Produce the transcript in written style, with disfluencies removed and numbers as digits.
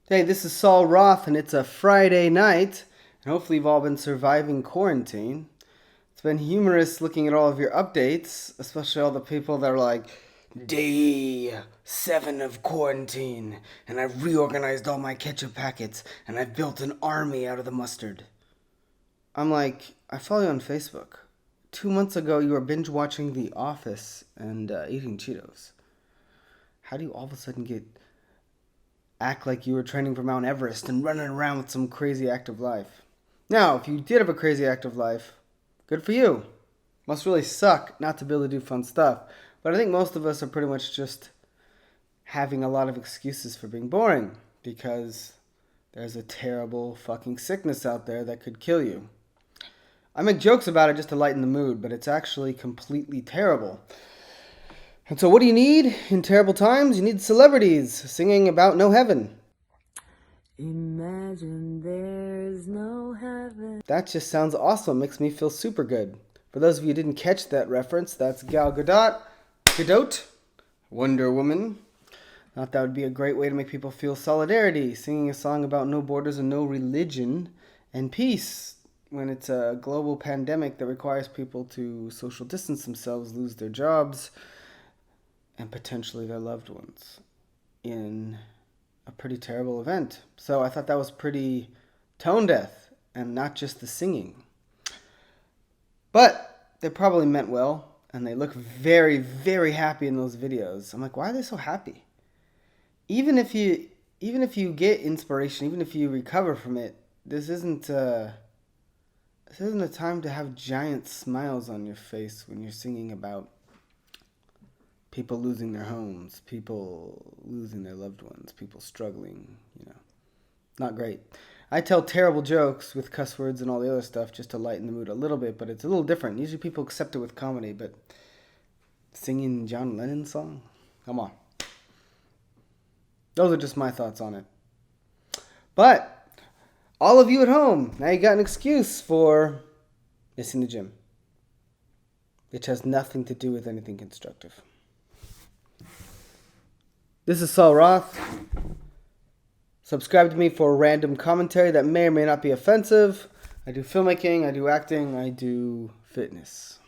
Hey, this is Saul Roth, and it's a Friday night, and hopefully you've all been surviving quarantine. It's been humorous looking at all of your updates, especially all the people that are like, Day 7 of quarantine, and I've reorganized all my ketchup packets, and I've built an army out of the mustard. I'm like, I follow you on Facebook. 2 months ago, you were binge watching The Office and eating Cheetos. How do you all of a sudden act like you were training for Mount Everest and running around with some crazy active life? Now, if you did have a crazy active life, good for you. Must really suck not to be able to do fun stuff. But I think most of us are pretty much just having a lot of excuses for being boring because there's a terrible fucking sickness out there that could kill you. I make jokes about it just to lighten the mood, but it's actually completely terrible. And so what do you need in terrible times? You need celebrities singing about no heaven. Imagine there's no heaven. That just sounds awesome. Makes me feel super good. For those of you who didn't catch that reference, that's Gadot, Wonder Woman. Thought that would be a great way to make people feel solidarity, singing a song about no borders and no religion and peace when it's a global pandemic that requires people to social distance themselves, lose their jobs, and potentially their loved ones in a pretty terrible event. So I thought that was pretty tone deaf and not just the singing. But they probably meant well, and they look very, very happy in those videos. I'm like, why are they so happy? Even if you get inspiration, even if you recover from it, this isn't a time to have giant smiles on your face when you're singing about people losing their homes, people losing their loved ones, people struggling, Not great. I tell terrible jokes with cuss words and all the other stuff just to lighten the mood a little bit, but it's a little different. Usually people accept it with comedy, but singing John Lennon's song? Come on. Those are just my thoughts on it. But all of you at home, now you got an excuse for missing the gym, which has nothing to do with anything constructive. This is Saul Roth. Subscribe to me for random commentary that may or may not be offensive. I do filmmaking, I do acting, I do fitness.